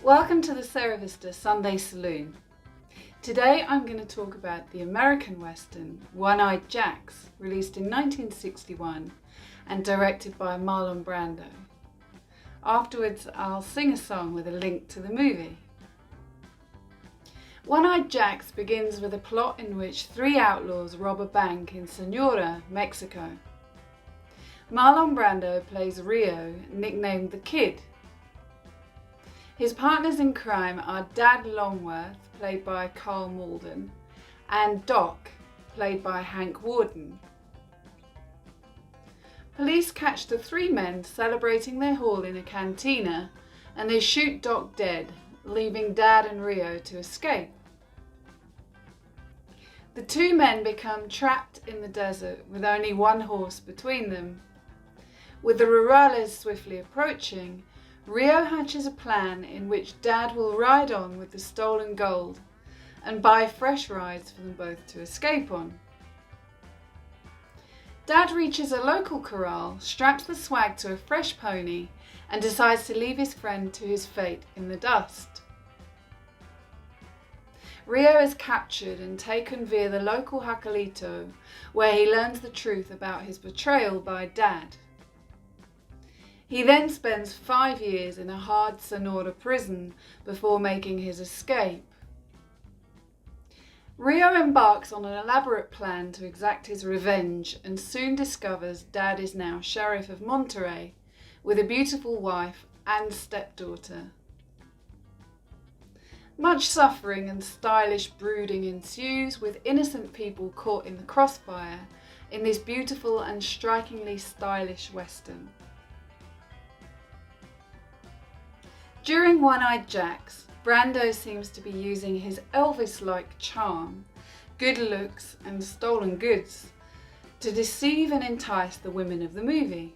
Welcome to the Sarah Vista Sunday Saloon. Today I'm going to talk about the American Western One-Eyed Jacks, released in 1961 and directed by Marlon Brando. Afterwards I'll sing a song with a link to the movie. One-Eyed Jacks begins with a plot in which three outlaws rob a bank in Sonora, Mexico. Marlon Brando plays Rio, nicknamed the Kid. His partners in crime are Dad Longworth, played by Carl Malden, and Doc, played by Hank Warden. Police catch the three men celebrating their haul in a cantina, and they shoot Doc dead, leaving Dad and Rio to escape. The two men become trapped in the desert with only one horse between them. With the rurales swiftly approaching, Rio hatches a plan in which Dad will ride on with the stolen gold and buy fresh rides for them both to escape on. Dad reaches a local corral, straps the swag to a fresh pony, and decides to leave his friend to his fate in the dust. Rio is captured and taken via the local jacalito, where he learns the truth about his betrayal by Dad. He then spends 5 years in a hard Sonora prison before making his escape. Rio embarks on an elaborate plan to exact his revenge and soon discovers Dad is now sheriff of Monterrey with a beautiful wife and stepdaughter. Much suffering and stylish brooding ensues, with innocent people caught in the crossfire in this beautiful and strikingly stylish western. During One-Eyed Jacks, Brando seems to be using his Elvis-like charm, good looks and stolen goods to deceive and entice the women of the movie,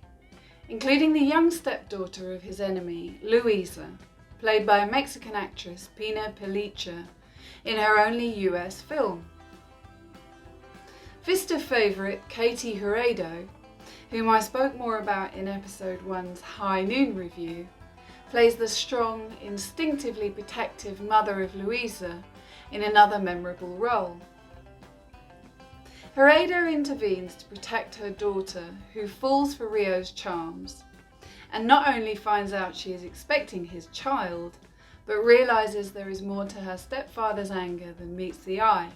including the young stepdaughter of his enemy, Luisa, played by Mexican actress Pina Pellicer in her only US film. Vista favourite Katie Hurado, whom I spoke more about in episode 1's High Noon review, plays the strong, instinctively protective mother of Luisa in another memorable role. Hurado intervenes to protect her daughter, who falls for Rio's charms, and not only finds out she is expecting his child, but realises there is more to her stepfather's anger than meets the eye.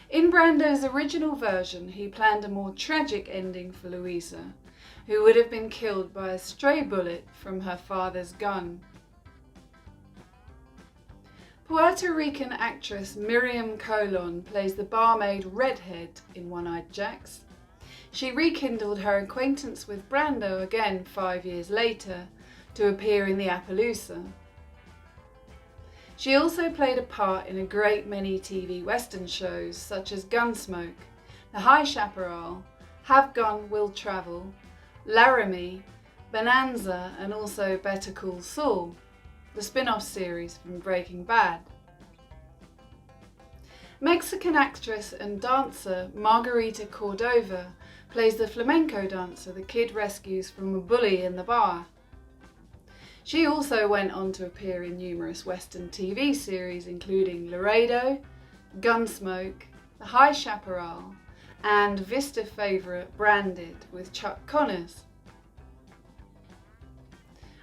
In Brando's original version, he planned a more tragic ending for Luisa, who would have been killed by a stray bullet from her father's gun. Puerto Rican actress Miriam Colon plays the barmaid Redhead in One-Eyed Jacks. She rekindled her acquaintance with Brando again 5 years later to appear in the Appaloosa. She also played a part in a great many TV Western shows such as Gunsmoke, The High Chaparral, Have Gun Will Travel, Laramie, Bonanza, and also Better Call Saul, the spin-off series from Breaking Bad. Mexican actress and dancer Margarita Cordova plays the flamenco dancer the Kid rescues from a bully in the bar. She also went on to appear in numerous Western TV series including Laredo, Gunsmoke, The High Chaparral, and Vista favourite Branded with Chuck Connors.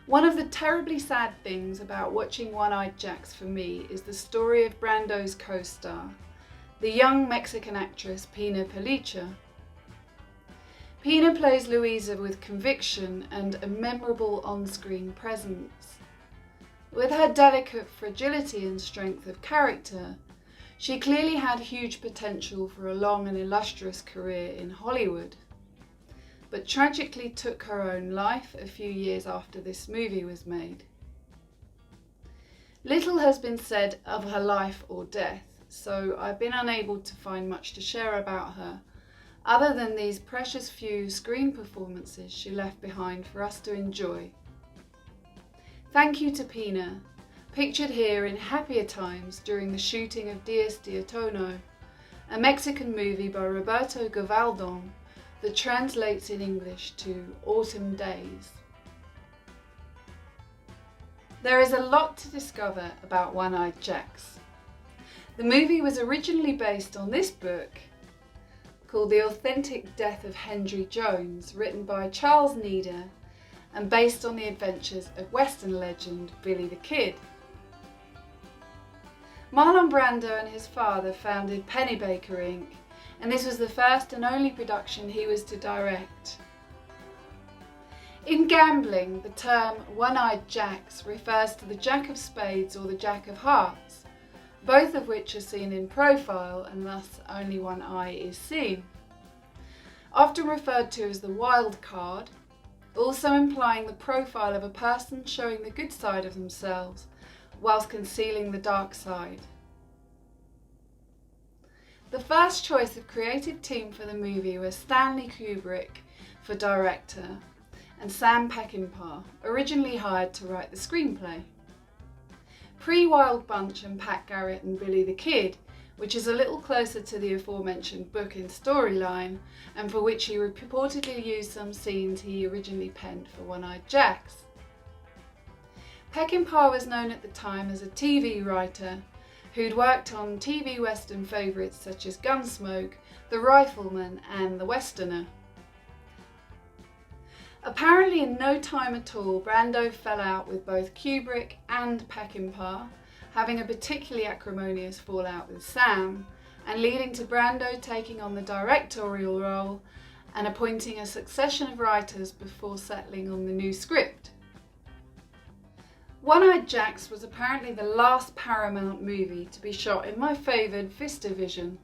One of the terribly sad things about watching One-Eyed Jacks for me is the story of Brando's co-star, the young Mexican actress Pina Pellicer. Pina plays Luisa with conviction and a memorable on-screen presence. With her delicate fragility and strength of character, she clearly had huge potential for a long and illustrious career in Hollywood, but tragically took her own life a few years after this movie was made. Little has been said of her life or death, so I've been unable to find much to share about her, other than these precious few screen performances she left behind for us to enjoy. Thank you to Pina, pictured here in happier times during the shooting of Dias de Otono, a Mexican movie by Roberto Govaldon that translates in English to Autumn Days. There is a lot to discover about One-Eyed Jacks. The movie was originally based on this book called The Authentic Death of Hendry Jones, written by Charles Needham and based on the adventures of Western legend Billy the Kid. Marlon Brando and his father founded Pennybaker Inc., and this was the first and only production he was to direct. In gambling, the term one-eyed jacks refers to the jack of spades or the jack of hearts, both of which are seen in profile and thus only one eye is seen. Often referred to as the wild card, also implying the profile of a person showing the good side of themselves whilst concealing the dark side. The first choice of creative team for the movie was Stanley Kubrick for director and Sam Peckinpah, originally hired to write the screenplay. Pre-Wild Bunch and Pat Garrett and Billy the Kid, which is a little closer to the aforementioned book in storyline, and for which he reportedly used some scenes he originally penned for One-Eyed Jacks. Peckinpah was known at the time as a TV writer who'd worked on TV Western favourites such as Gunsmoke, The Rifleman and The Westerner. Apparently in no time at all, Brando fell out with both Kubrick and Peckinpah, having a particularly acrimonious fallout with Sam, and leading to Brando taking on the directorial role and appointing a succession of writers before settling on the new script. One-Eyed Jacks was apparently the last Paramount movie to be shot in my favoured VistaVision.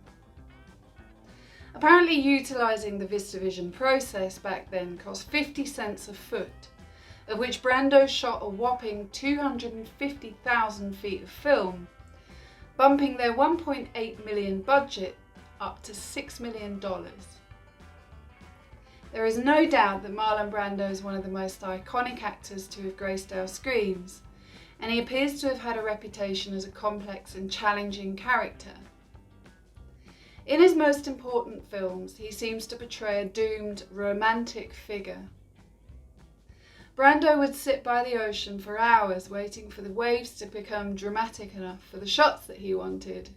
Apparently utilising the VistaVision process back then cost 50 cents a foot, of which Brando shot a whopping 250,000 feet of film, bumping their $1.8 million budget up to $6 million. There is no doubt that Marlon Brando is one of the most iconic actors to have graced our screens, and he appears to have had a reputation as a complex and challenging character. In his most important films, he seems to portray a doomed, romantic figure. Brando would sit by the ocean for hours waiting for the waves to become dramatic enough for the shots that he wanted.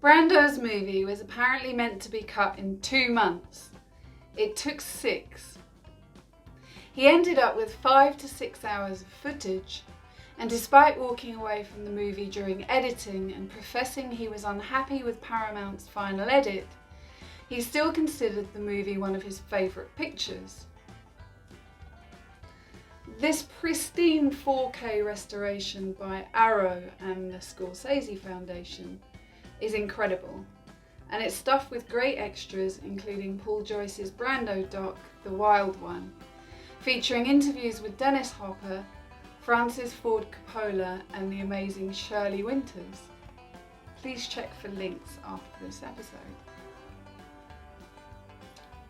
Brando's movie was apparently meant to be cut in 2 months. It took 6. He ended up with 5 to 6 hours of footage, and despite walking away from the movie during editing and professing he was unhappy with Paramount's final edit, he still considered the movie one of his favourite pictures. This pristine 4K restoration by Arrow and the Scorsese Foundation is incredible, and it's stuffed with great extras including Paul Joyce's Brando doc, The Wild One, featuring interviews with Dennis Hopper, Francis Ford Coppola and the amazing Shirley Winters. Please check for links after this episode.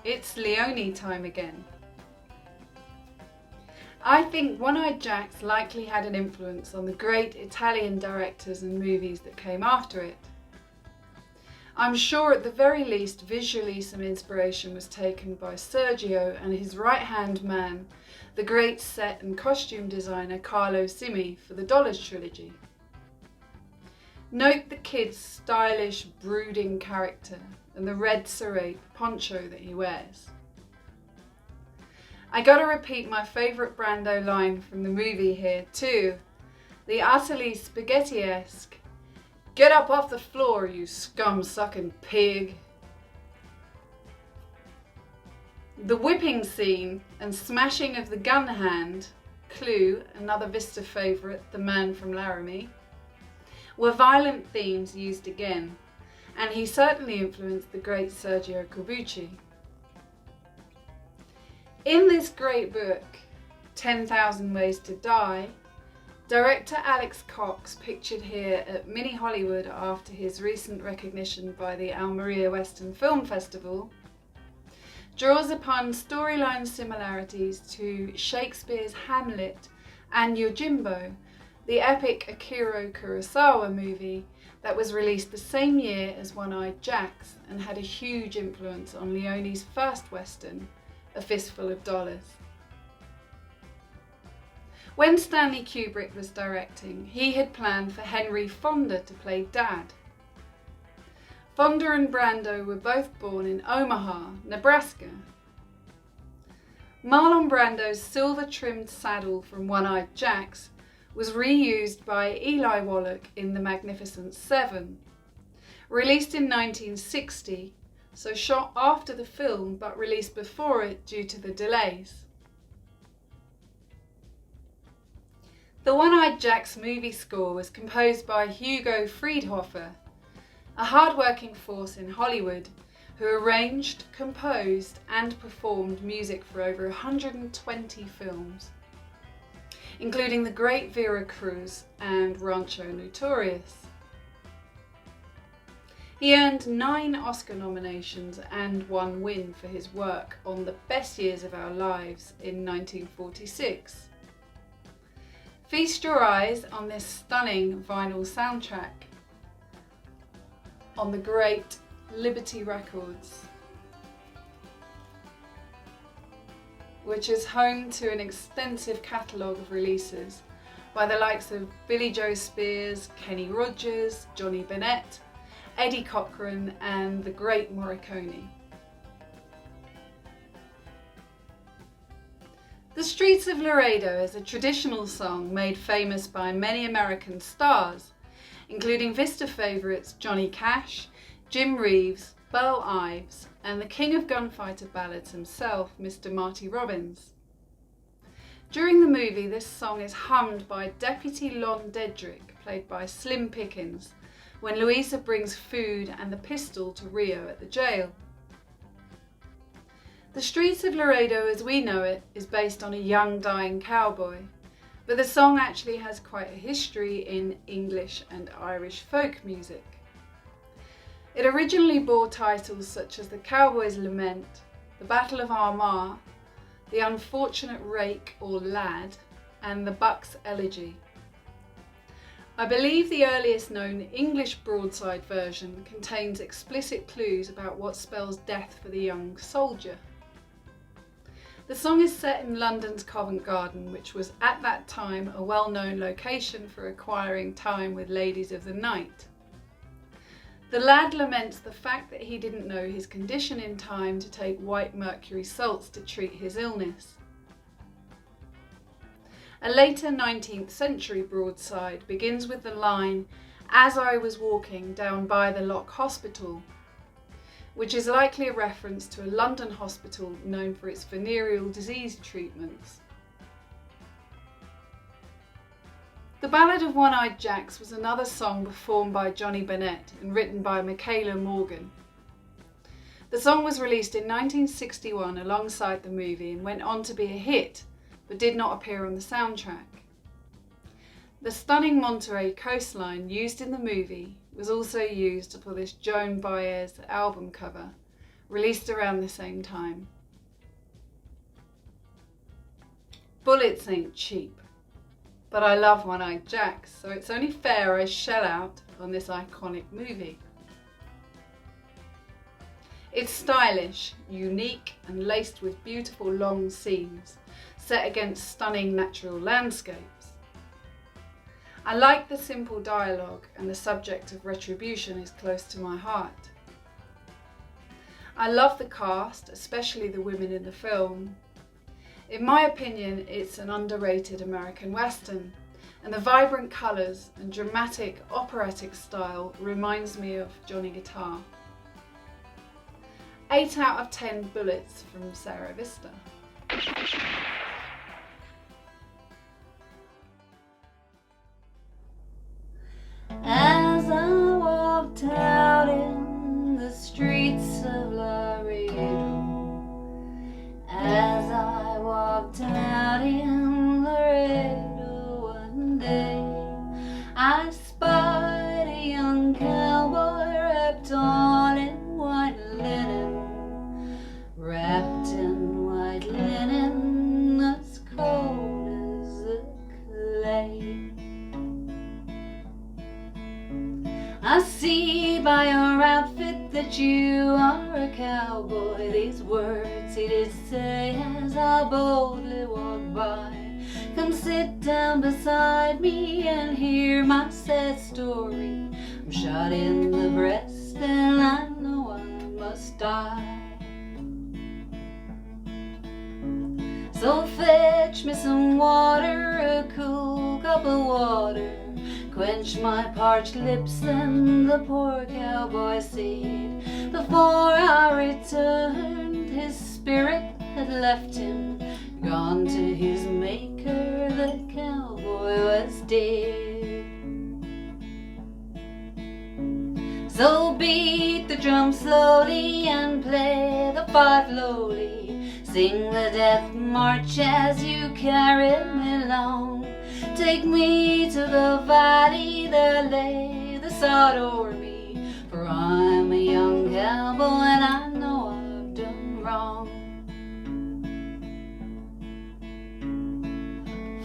It's Leone time again. I think One-Eyed Jacks likely had an influence on the great Italian directors and movies that came after it. I'm sure at the very least visually some inspiration was taken by Sergio and his right-hand man, the great set and costume designer Carlo Simi for the Dollars trilogy. Note the kid's stylish, brooding character and the red cerate poncho that he wears. I gotta repeat my favourite Brando line from the movie here too, the utterly spaghetti-esque, "Get up off the floor, you scum-sucking pig." The whipping scene and smashing of the gun hand, Clue, another Vista favourite, the man from Laramie, were violent themes used again, and he certainly influenced the great Sergio Corbucci. In this great book, 10,000 Ways to Die, director Alex Cox, pictured here at Mini Hollywood after his recent recognition by the Almeria Western Film Festival, draws upon storyline similarities to Shakespeare's Hamlet and Yojimbo, the epic Akira Kurosawa movie that was released the same year as One-Eyed Jacks and had a huge influence on Leone's first Western, A Fistful of Dollars. When Stanley Kubrick was directing, he had planned for Henry Fonda to play Dad. Fonda and Brando were both born in Omaha, Nebraska. Marlon Brando's silver-trimmed saddle from One-Eyed Jacks was reused by Eli Wallach in The Magnificent Seven, released in 1960, so shot after the film but released before it due to the delays. The One-Eyed Jacks movie score was composed by Hugo Friedhofer, a hard-working force in Hollywood who arranged, composed and performed music for over 120 films, including The Great Vera Cruz and Rancho Notorious. He earned 9 Oscar nominations and 1 win for his work on The Best Years of Our Lives in 1946. Feast your eyes on this stunning vinyl soundtrack on the great Liberty Records, which is home to an extensive catalogue of releases by the likes of Billy Joe Spears, Kenny Rogers, Johnny Bennett, Eddie Cochran and the great Morricone. The Streets of Laredo is a traditional song made famous by many American stars, including Vista favourites Johnny Cash, Jim Reeves, Burl Ives, and the king of gunfighter ballads himself, Mr. Marty Robbins. During the movie, this song is hummed by Deputy Lon Dedrick, played by Slim Pickens, when Louisa brings food and the pistol to Rio at the jail. The Streets of Laredo as we know it is based on a young dying cowboy, but the song actually has quite a history in English and Irish folk music. It originally bore titles such as The Cowboy's Lament, The Battle of Armagh, The Unfortunate Rake or Lad, and The Buck's Elegy. I believe the earliest known English broadside version contains explicit clues about what spells death for the young soldier. The song is set in London's Covent Garden, which was at that time a well-known location for acquiring time with ladies of the night. The lad laments the fact that he didn't know his condition in time to take white mercury salts to treat his illness. A later 19th century broadside begins with the line, "As I was walking down by the Lock Hospital," which is likely a reference to a London hospital known for its venereal disease treatments. The Ballad of One-Eyed Jacks was another song performed by Johnny Bennett and written by Michaela Morgan. The song was released in 1961 alongside the movie and went on to be a hit, but did not appear on the soundtrack. The stunning Monterrey coastline used in the movie was also used for this Joan Baez album cover, released around the same time. Bullets ain't cheap, but I love One-Eyed Jacks, so it's only fair I shell out on this iconic movie. It's stylish, unique, and laced with beautiful long scenes, set against stunning natural landscapes. I like the simple dialogue, and the subject of retribution is close to my heart. I love the cast, especially the women in the film. In my opinion, it's an underrated American Western, and the vibrant colours and dramatic operatic style reminds me of Johnny Guitar. 8 out of 10 bullets from Sarah Vista. As I walked out in the streets of Laredo, as I walked out in Laredo one day, I spied a young cowboy wrapped all in white linen, wrapped in white linen that's cold as the clay. I see by your outfit that you are a cowboy. These words he did say as I boldly walked by, Come sit down beside me and hear my sad story. I'm shot in the breast and I know I must die. So fetch me some water, a cool cup of water, quench my parched lips. And the poor cowboy said, before I returned, his spirit had left him, gone to his maker. The cowboy was dead. So beat the drum slowly and play the fife lowly. Sing the death march as you carry me along. Take me to the valley, there lay the sod o'er me. For I'm a young cowboy and I know I've done wrong.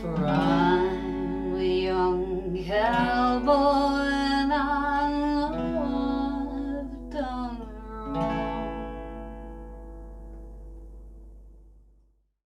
For I'm a young cowboy